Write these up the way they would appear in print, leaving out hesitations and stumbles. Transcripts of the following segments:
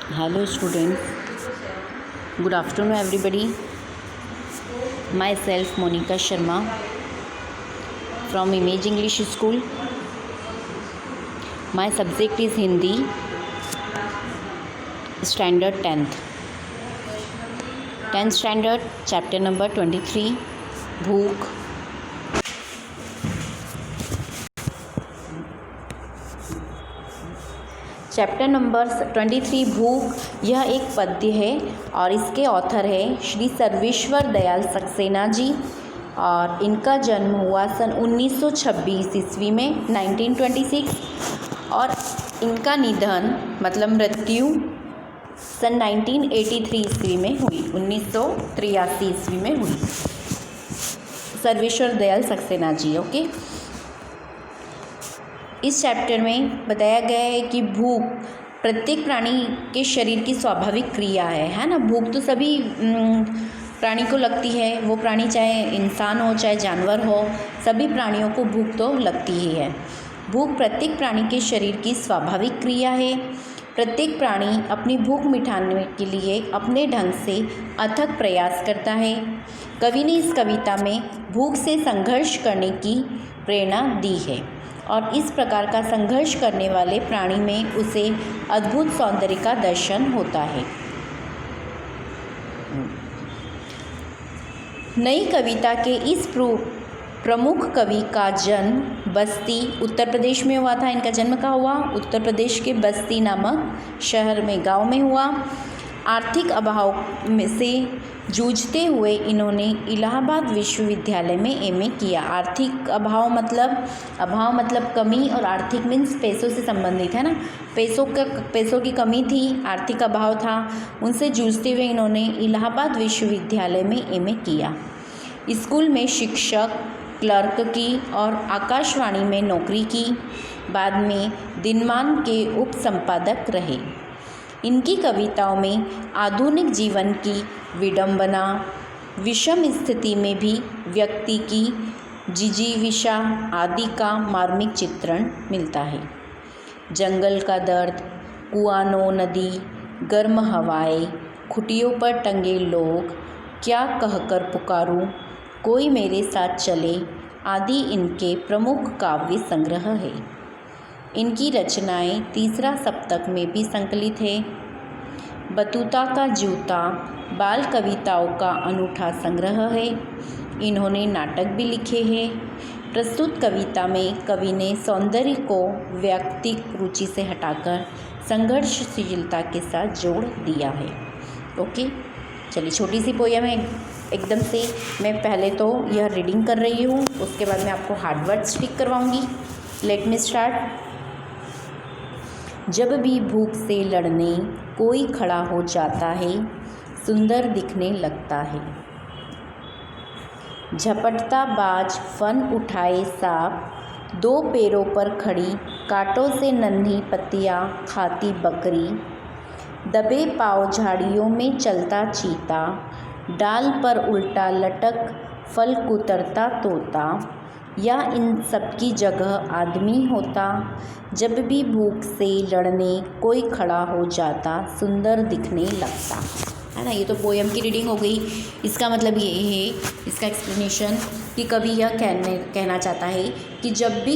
Hello students, good afternoon everybody. Myself Monica Sharma from Image English School. My subject is Hindi, standard 10th standard, chapter number 23, भूख. Chapter number 23 भूख यह एक पद्य है और इसके ऑथर है श्री सर्वेश्वर दयाल सक्सेना जी और इनका जन्म हुआ सन 1926 ईस्वी में 1926 और इनका निधन मतलब मृत्यु सन 1983 ईस्वी में हुई, 1983 ईस्वी में हुई। सर्वेश्वर दयाल सक्सेना जी। ओके, इस चैप्टर में बताया गया है कि भूख प्रत्येक प्राणी के शरीर की स्वाभाविक क्रिया है ना। भूख तो सभी प्राणी को लगती है, वो प्राणी चाहे इंसान हो चाहे जानवर हो, सभी प्राणियों को भूख तो लगती ही है। भूख प्रत्येक प्राणी के शरीर की स्वाभाविक क्रिया है। प्रत्येक प्राणी अपनी भूख मिटाने के लिए अपने ढंग से अथक प्रयास करता है। कवि ने इस कविता में भूख से संघर्ष करने की प्रेरणा दी है और इस प्रकार का संघर्ष करने वाले प्राणी में उसे अद्भुत सौंदर्य का दर्शन होता है। नई कविता के इस प्रमुख कवि का जन्म बस्ती उत्तर प्रदेश में हुआ था। इनका जन्म कहाँ हुआ? उत्तर प्रदेश के बस्ती नामक शहर में, गांव में हुआ। आर्थिक अभाव में से जूझते हुए इन्होंने इलाहाबाद विश्वविद्यालय में एमए किया। आर्थिक अभाव मतलब कमी, और आर्थिक मीन्स पैसों से संबंधित है ना। पैसों की कमी थी, आर्थिक अभाव था, उनसे जूझते हुए इन्होंने इलाहाबाद विश्वविद्यालय में एमए किया। स्कूल में शिक्षक, क्लर्क की और आकाशवाणी में नौकरी की। बाद में दिनमान के उप संपादक रहे। इनकी कविताओं में आधुनिक जीवन की विडंबना, विषम स्थिति में भी व्यक्ति की जिजीविषा आदि का मार्मिक चित्रण मिलता है। जंगल का दर्द, कुआनो नदी, गर्म हवाएं, खुटियों पर टंगे लोग, क्या कहकर पुकारूं, कोई मेरे साथ चले आदि इनके प्रमुख काव्य संग्रह है। इनकी रचनाएं तीसरा सप्तक में भी संकलित है। बतूता का जूता बाल कविताओं का अनूठा संग्रह है। इन्होंने नाटक भी लिखे हैं। प्रस्तुत कविता में कवि ने सौंदर्य को व्यक्तिक रुचि से हटाकर संघर्षशीलता के साथ जोड़ दिया है। ओके, चलिए छोटी सी पोयम है एकदम से। मैं पहले तो यह रीडिंग कर रही हूँ, उसके बाद मैं आपको हार्ड वर्ड्स टिक करवाऊँगी। Let me start. जब भी भूख से लड़ने कोई खड़ा हो जाता है, सुंदर दिखने लगता है। झपटता बाज फन उठाए सांप, दो पैरों पर खड़ी कांटों से नन्ही पत्तियां खाती बकरी, दबे पाँव झाड़ियों में चलता चीता, डाल पर उल्टा लटक फल कुतरता तोता, या इन सबकी जगह आदमी होता। जब भी भूख से लड़ने कोई खड़ा हो जाता, सुंदर दिखने लगता, है ना। ये तो पोयम की रीडिंग हो गई। इसका मतलब ये है, इसका एक्सप्लेनेशन कि कवि यह कहना चाहता है कि जब भी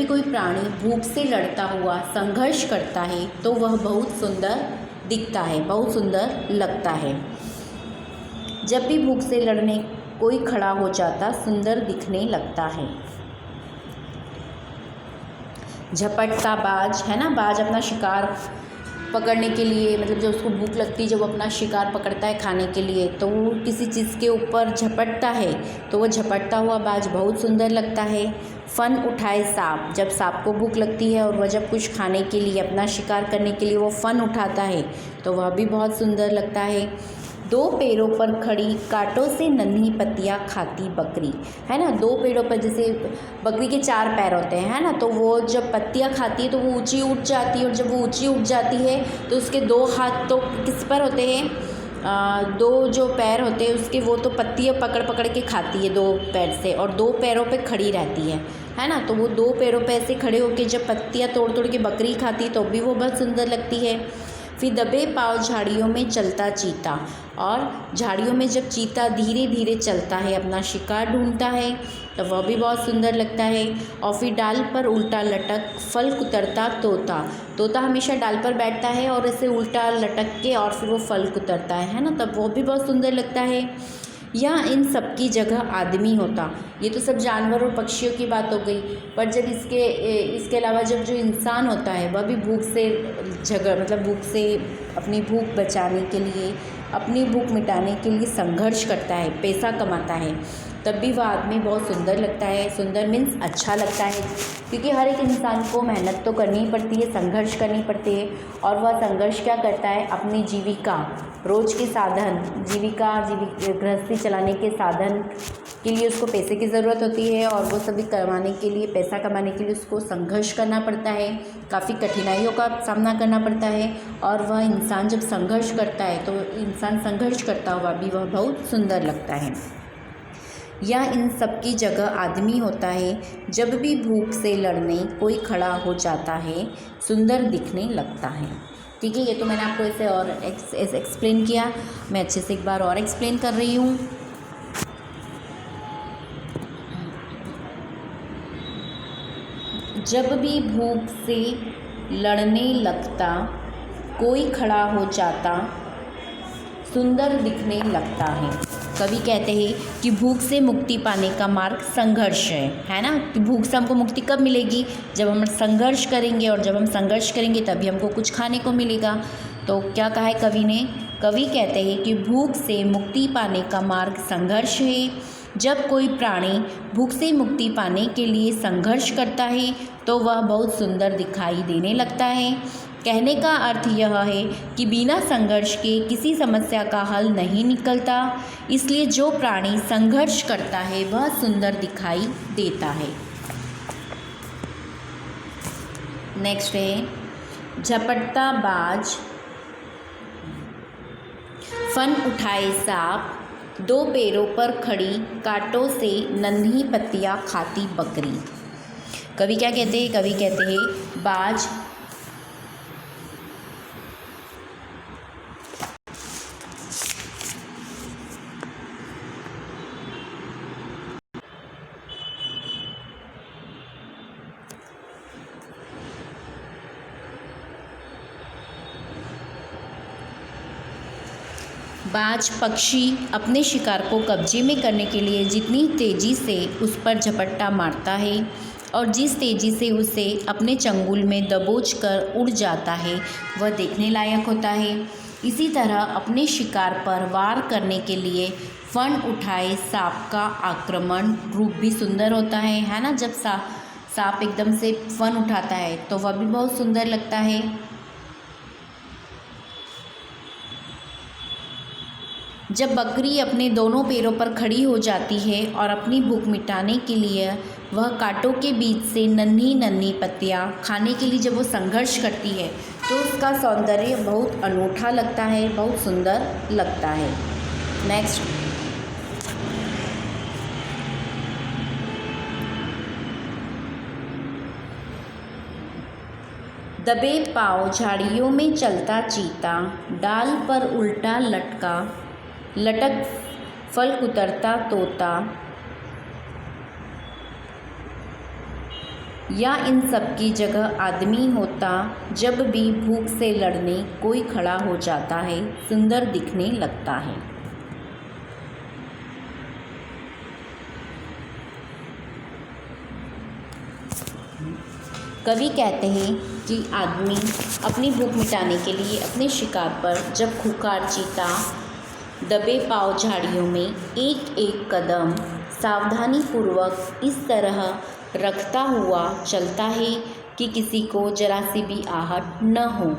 कोई प्राणी भूख से लड़ता हुआ संघर्ष करता है तो वह बहुत सुंदर दिखता है, बहुत सुंदर लगता है। जब भी भूख से लड़ने कोई खड़ा हो जाता, सुंदर दिखने लगता है। झपटता बाज है ना, बाज अपना शिकार पकड़ने के लिए, मतलब जब उसको भूख लगती है, जब वो अपना शिकार पकड़ता है खाने के लिए, तो वो किसी चीज़ के ऊपर झपटता है, तो वो झपटता हुआ बाज बहुत सुंदर लगता है। फन उठाए सांप, जब सांप को भूख लगती है और वह जब कुछ खाने के लिए, अपना शिकार करने के लिए वो फन उठाता है, तो वह भी बहुत सुंदर लगता है। दो पैरों पर खड़ी कांटों से नन्ही पत्तियां खाती बकरी, है ना। दो पैरों पर, जैसे बकरी के चार पैर होते हैं, है ना, तो वो जब पत्तियां खाती है तो वो ऊंची उठ जाती है, और जब वो ऊंची उठ जाती है तो उसके दो हाथ तो किस पर होते हैं, दो जो पैर होते हैं उसके, वो तो पत्तियां पकड़ पकड़ के खाती है दो पैर से, और दो पैरों पे खड़ी रहती है ना। तो वो दो पैरों पे ऐसे खड़े होकर जब पत्तियां तोड़ तोड़ के बकरी खाती है तो भी वो बहुत सुंदर लगती है। फिर दबे पाँव झाड़ियों में चलता चीता, और झाड़ियों में जब चीता धीरे धीरे चलता है, अपना शिकार ढूंढता है, तो वह भी बहुत सुंदर लगता है। और फिर डाल पर उल्टा लटक फल कुतरता तोता, तोता हमेशा डाल पर बैठता है और ऐसे उल्टा लटक के और फिर वो फल कुतरता है ना, तब वो भी बहुत सुंदर लगता है। या इन सब की जगह आदमी होता, ये तो सब जानवर और पक्षियों की बात हो गई, पर जब इसके अलावा जब जो इंसान होता है वह भी भूख से मतलब भूख से अपनी भूख बचाने के लिए, अपनी भूख मिटाने के लिए संघर्ष करता है, पैसा कमाता है, तब भी वह आदमी बहुत सुंदर लगता है। सुंदर मीन्स अच्छा लगता है, क्योंकि हर एक इंसान को मेहनत तो करनी ही पड़ती है, संघर्ष करनी पड़ती है, और वह संघर्ष क्या करता है, अपनी जीविका, रोज़ के साधन, गृहस्थी चलाने के साधन के लिए उसको पैसे की ज़रूरत होती है, और वो सभी करवाने के लिए, पैसा कमाने के लिए उसको संघर्ष करना पड़ता है, काफ़ी कठिनाइयों का सामना करना पड़ता है। और वह इंसान जब संघर्ष करता है तो इंसान संघर्ष करता हुआ भी वह बहुत सुंदर लगता है। या इन सब की जगह आदमी होता है, जब भी भूख से लड़ने कोई खड़ा हो जाता है, सुंदर दिखने लगता है। ठीक है, ये तो मैंने आपको ऐसे और एक्सप्लेन किया, मैं अच्छे से एक बार और एक्सप्लेन कर रही हूँ। जब भी भूख से लड़ने लगता कोई खड़ा हो जाता, सुंदर दिखने लगता है। कवि कहते हैं कि भूख से मुक्ति पाने का मार्ग संघर्ष है ना, कि भूख से हमको मुक्ति कब मिलेगी, जब हम संघर्ष करेंगे, और जब हम संघर्ष करेंगे तभी हमको कुछ खाने को मिलेगा। तो क्या कहा है कवि ने, कवि कहते हैं कि भूख से मुक्ति पाने का मार्ग संघर्ष है। जब कोई प्राणी भूख से मुक्ति पाने के लिए संघर्ष करता है तो वह बहुत सुंदर दिखाई देने लगता है। कहने का अर्थ यह है कि बिना संघर्ष के किसी समस्या का हल नहीं निकलता, इसलिए जो प्राणी संघर्ष करता है वह सुंदर दिखाई देता है। नेक्स्ट है झपटता बाज, फन उठाए सांप, दो पैरों पर खड़ी कांटों से नन्ही पत्तियां खाती बकरी। कवि क्या कहते हैं, कवि कहते हैं बाज बाज पक्षी अपने शिकार को कब्जे में करने के लिए जितनी तेज़ी से उस पर झपट्टा मारता है और जिस तेज़ी से उसे अपने चंगुल में दबोच कर उड़ जाता है वह देखने लायक होता है। इसी तरह अपने शिकार पर वार करने के लिए फन उठाए सांप का आक्रमण रूप भी सुंदर होता है ना। जब सांप एकदम से फन उठाता है तो वह भी बहुत सुंदर लगता है। जब बकरी अपने दोनों पैरों पर खड़ी हो जाती है और अपनी भूख मिटाने के लिए वह कांटों के बीच से नन्ही नन्ही पत्तियां खाने के लिए जब वो संघर्ष करती है तो उसका सौंदर्य बहुत अनूठा लगता है, बहुत सुंदर लगता है। नेक्स्ट, दबे पाँव झाड़ियों में चलता चीता, डाल पर उल्टा लटक फल कुतरता तोता। या इन सब की जगह आदमी होता, जब भी भूख से लड़ने कोई खड़ा हो जाता है, सुंदर दिखने लगता है। कवि कहते हैं कि आदमी अपनी भूख मिटाने के लिए अपने शिकार पर जब खूंखार चीता दबे पाँव झाड़ियों में एक एक कदम सावधानी पूर्वक इस तरह रखता हुआ चलता है कि किसी को जरा सी भी आहट न हो,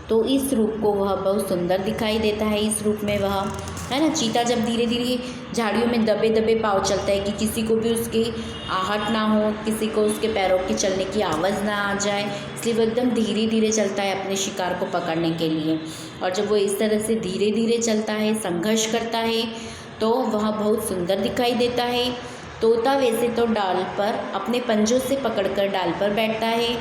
तो इस रूप को वह बहुत सुंदर दिखाई देता है। इस रूप में वह है ना, चीता जब धीरे धीरे झाड़ियों में दबे दबे पाँव चलता है कि किसी को भी उसके आहट ना हो, किसी को उसके पैरों के चलने की आवाज़ ना आ जाए, इसलिए वो एकदम धीरे धीरे चलता है अपने शिकार को पकड़ने के लिए। और जब वो इस तरह से धीरे धीरे चलता है, संघर्ष करता है, तो वह बहुत सुंदर दिखाई देता है। तोता वैसे तो डाल पर अपने पंजों से पकड़कर डाल पर बैठता है,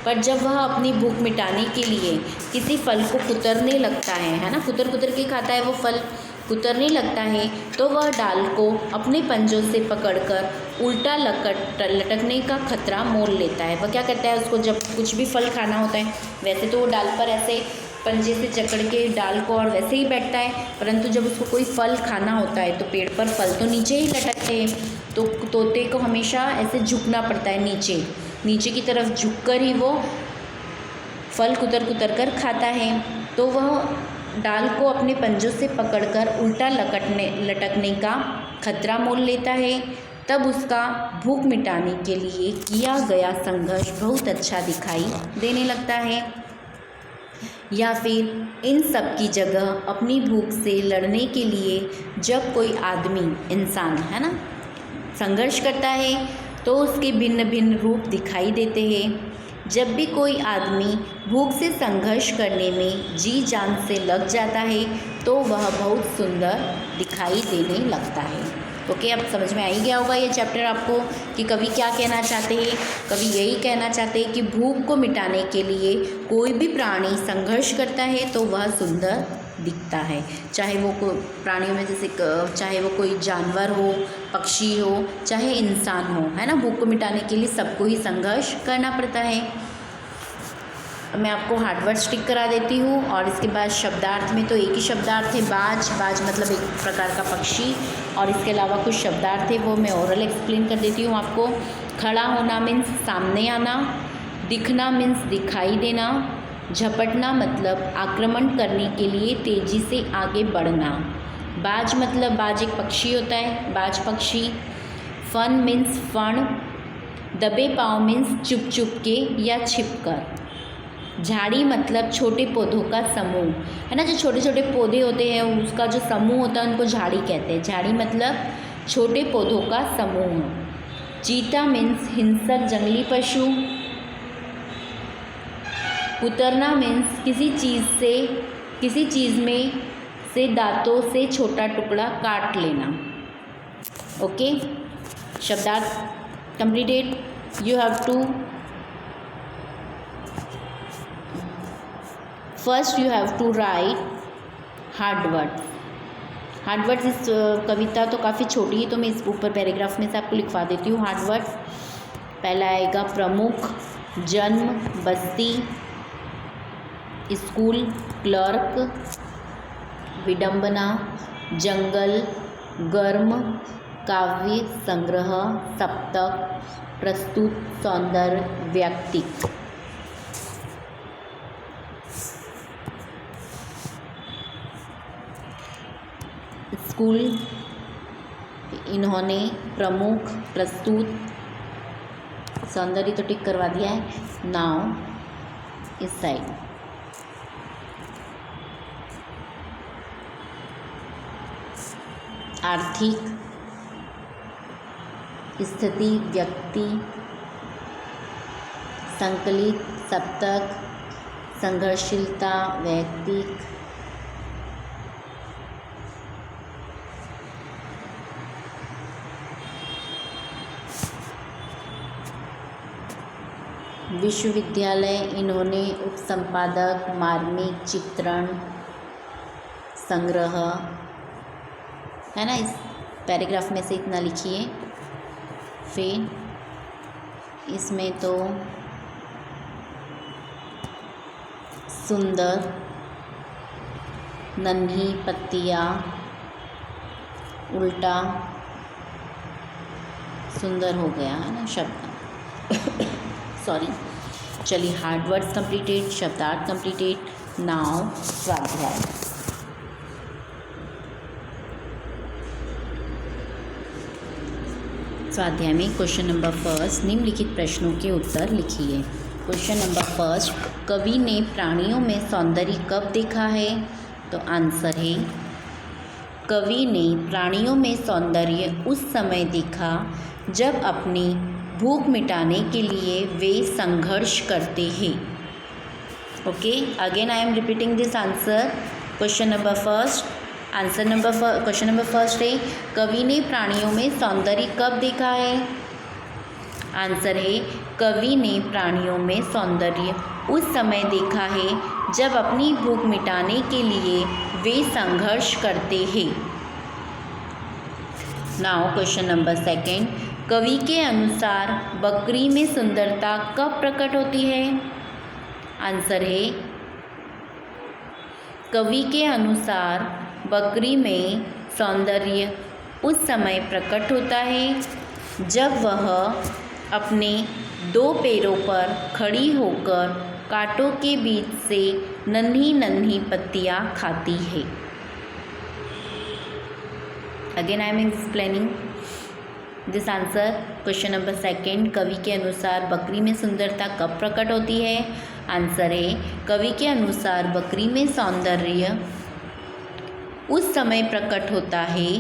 पर जब वह अपनी भूख मिटाने के लिए किसी फल को कुतरने लगता है ना, कुतर कुतर के खाता है वो फल, कुतरने लगता है, तो वह डाल को अपने पंजों से पकड़कर उल्टा लटकने का खतरा मोल लेता है। वह क्या करता है, उसको जब कुछ भी फल खाना होता है वैसे तो वो डाल पर ऐसे पंजे से जकड़ के डाल को और वैसे ही बैठता है, परंतु जब उसको कोई फल खाना होता है तो पेड़ पर फल तो नीचे ही लटकते हैं, तो तोते को हमेशा ऐसे झुकना पड़ता है, नीचे की तरफ झुककर ही वो फल कुतर कुतर कर खाता है। तो वह डाल को अपने पंजों से पकड़कर उल्टा लटकने का खतरा मोल लेता है। तब उसका भूख मिटाने के लिए किया गया संघर्ष बहुत अच्छा दिखाई देने लगता है। या फिर इन सब की जगह अपनी भूख से लड़ने के लिए जब कोई आदमी, इंसान है ना, संघर्ष करता है तो उसके भिन्न भिन्न रूप दिखाई देते हैं। जब भी कोई आदमी भूख से संघर्ष करने में जी जान से लग जाता है तो वह बहुत सुंदर दिखाई देने लगता है। ओके, अब समझ में आ ही गया होगा ये चैप्टर आपको कि कवि क्या कहना चाहते हैं। कवि यही कहना चाहते हैं कि भूख को मिटाने के लिए कोई भी प्राणी संघर्ष करता है तो वह सुंदर दिखता है, चाहे वो कोई प्राणियों में जैसे चाहे वो कोई जानवर हो, पक्षी हो, चाहे इंसान हो, है ना। भूख को मिटाने के लिए सबको ही संघर्ष करना पड़ता है। मैं आपको हार्डवर्ड टिक करा देती हूँ और इसके बाद शब्दार्थ में तो एक ही शब्दार्थ है, बाज मतलब एक प्रकार का पक्षी, और इसके अलावा कुछ शब्दार्थ है वो मैं ओरल एक्सप्लेन कर देती हूँ आपको। खड़ा होना मीन्स सामने आना, दिखना मीन्स दिखाई देना, झपटना मतलब आक्रमण करने के लिए तेज़ी से आगे बढ़ना, बाज मतलब बाज एक पक्षी होता है, बाज पक्षी। फन मीन्स फण, दबे पाँव मीन्स चुप चुप के या छिप कर। झाड़ी मतलब छोटे पौधों का समूह, है ना, जो छोटे छोटे पौधे होते हैं उसका जो समूह होता है उनको झाड़ी कहते हैं। झाड़ी मतलब छोटे पौधों का समूह। चीता मीन्स हिंसक जंगली पशु। कुतरना मीन्स किसी चीज़ में से दांतों से छोटा टुकड़ा काट लेना। ओके, शब्दार्थ completed. You have to first you have to write hard words. इस कविता तो काफ़ी छोटी है तो मैं इस ऊपर पैराग्राफ में से आपको लिखवा देती हूँ हार्डवर्ड्स। पहला आएगा प्रमुख, जन्म, बस्ती, स्कूल, क्लर्क, विडंबना, जंगल, गर्म, काव्य, संग्रह, सप्तक, प्रस्तुत, सौंदर्य, व्यक्ति। स्कूल इन्होंने, प्रमुख, प्रस्तुत, सौंदर्य तो टिक करवा दिया है। नाव इस साइड। आर्थिक, स्थिति, व्यक्ति, संकलित, सप्तक, संघर्षशीलता, वैयक्तिक, विश्वविद्यालय इन्होंने, उपसंपादक, मार्मिक, चित्रण, संग्रह, है ना। इस पैराग्राफ में से इतना लिखिए। फिर इसमें तो सुंदर, नन्ही पत्तियाँ, उल्टा, सुंदर हो गया है ना शब्द सॉरी। चलिए, हार्डवर्ड्स कंप्लीटेड, शब्दार्थ कंप्लीटेड। नाउ स्वाध्याय। स्वाध्याय में क्वेश्चन नंबर फर्स्ट, निम्नलिखित प्रश्नों के उत्तर लिखिए। क्वेश्चन नंबर फर्स्ट, कवि ने प्राणियों में सौंदर्य कब देखा है? तो आंसर है, कवि ने प्राणियों में सौंदर्य उस समय देखा जब अपनी भूख मिटाने के लिए वे संघर्ष करते हैं। Okay, again I am repeating this answer. Question number first, question number first है, कवि ने प्राणियों में सौंदर्य कब देखा है? आंसर है, कवि ने प्राणियों में सौंदर्य उस समय देखा है जब अपनी भूख मिटाने के लिए वे संघर्ष करते हैं। नाउ क्वेश्चन नंबर सेकंड, कवि के अनुसार बकरी में सुंदरता कब प्रकट होती है? आंसर है, कवि के अनुसार बकरी में सौंदर्य उस समय प्रकट होता है जब वह अपने 2 पैरों पर खड़ी होकर कांटों के बीच से नन्ही नन्ही पत्तियां खाती है। Again I am explaining this answer. Question number second, कवि के अनुसार बकरी में सुंदरता कब प्रकट होती है? आंसर है, कवि के अनुसार बकरी में सौंदर्य उस समय प्रकट होता है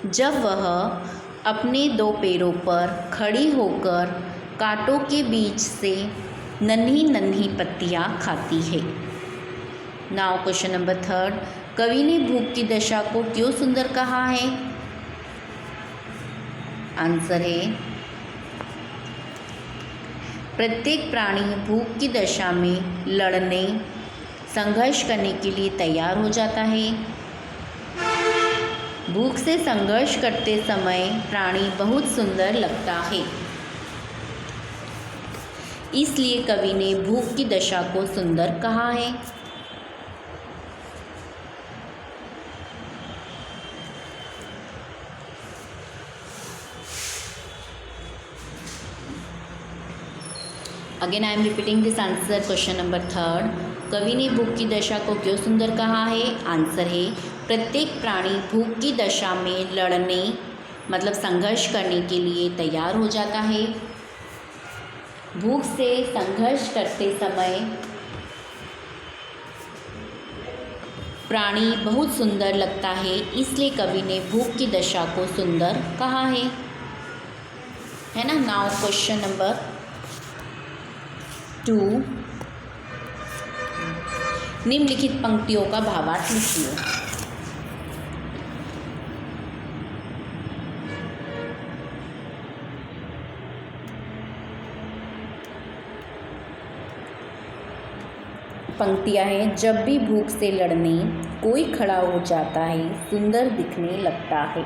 जब वह अपने 2 पैरों पर खड़ी होकर कांटों के बीच से नन्ही नन्ही पत्तियां खाती है। नाउ क्वेश्चन नंबर थर्ड, कवि ने भूख की दशा को क्यों सुंदर कहा है? आंसर है, प्रत्येक प्राणी भूख की दशा में लड़ने, संघर्ष करने के लिए तैयार हो जाता है। भूख से संघर्ष करते समय प्राणी बहुत सुंदर लगता है, इसलिए कवि ने भूख की दशा को सुंदर कहा है। Again I am repeating this answer. Question number third, कवि ने भूख की दशा को क्यों सुंदर कहा है? आंसर है, प्रत्येक प्राणी भूख की दशा में लड़ने मतलब संघर्ष करने के लिए तैयार हो जाता है। भूख से संघर्ष करते समय प्राणी बहुत सुंदर लगता है, इसलिए कवि ने भूख की दशा को सुंदर कहा है ना। नाउ क्वेश्चन नंबर 2, निम्नलिखित पंक्तियों का भावार्थ लिखिए। पंक्तियाँ हैं, जब भी भूख से लड़ने कोई खड़ा हो जाता है, सुंदर दिखने लगता है।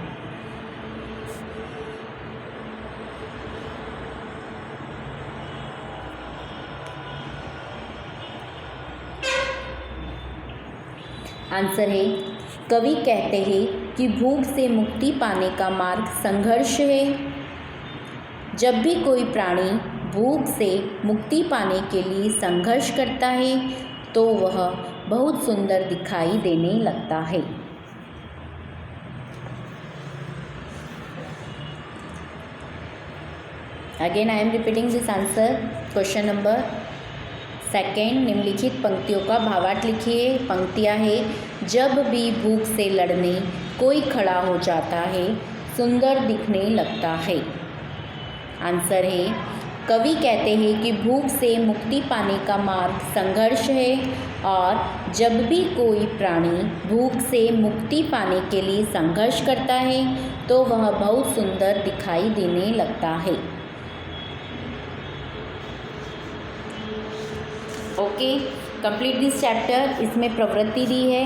आंसर है, कवि कहते हैं कि भूख से मुक्ति पाने का मार्ग संघर्ष है। जब भी कोई प्राणी भूख से मुक्ति पाने के लिए संघर्ष करता है तो वह बहुत सुंदर दिखाई देने लगता है। Again I am repeating this answer. Question number second, निम्नलिखित पंक्तियों का भावार्थ लिखिए। पंक्तियाँ हैं, जब भी भूख से लड़ने कोई खड़ा हो जाता है, सुंदर दिखने लगता है। आंसर है, कवि कहते हैं कि भूख से मुक्ति पाने का मार्ग संघर्ष है और जब भी कोई प्राणी भूख से मुक्ति पाने के लिए संघर्ष करता है तो वह बहुत सुंदर दिखाई देने लगता है। Okay, complete this chapter. इसमें प्रवृत्ति दी है।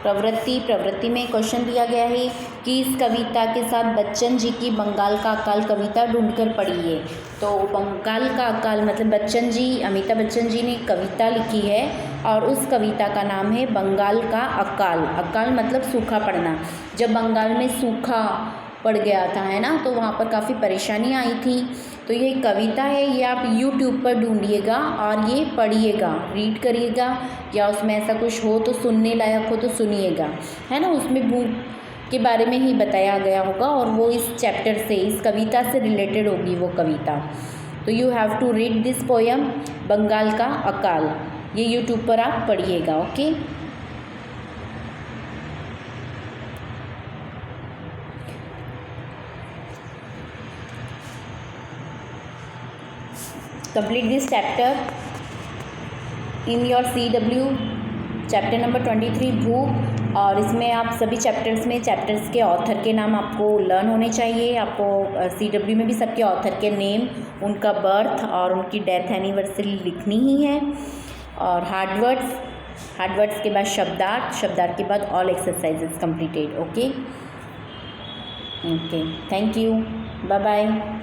प्रवृत्ति में क्वेश्चन दिया गया है कि इस कविता के साथ बच्चन जी की बंगाल का अकाल कविता ढूंढकर पढ़िए। तो बंगाल का अकाल मतलब बच्चन जी, अमिताभ बच्चन जी ने कविता लिखी है और उस कविता का नाम है बंगाल का अकाल। अकाल मतलब सूखा पड़ना। जब बंगाल में सूखा पड़ गया था, है ना, तो वहाँ पर काफ़ी परेशानी आई थी। तो ये कविता है, ये आप YouTube पर ढूंढिएगा और ये पढ़िएगा, रीड करिएगा, या उसमें ऐसा कुछ हो तो सुनने लायक हो तो सुनिएगा, है ना। उसमें भूख के बारे में ही बताया गया होगा और वो इस चैप्टर से, इस कविता से रिलेटेड होगी वो कविता। तो you have to read this poem Bengal का अकाल। ये YouTube पर आप पढ़िएगा। Okay, complete this chapter in your CW chapter number 23 भूख और इसमें आप सभी चैप्टर्स के ऑथर के नाम आपको लर्न होने चाहिए। आपको CW में भी सबके ऑथर के नेम, उनका बर्थ और उनकी डेथ एनिवर्सरी लिखनी ही है। और हार्डवर्ड्स के बाद शब्दार्थ के बाद all exercises completed. Okay, thank you, bye bye.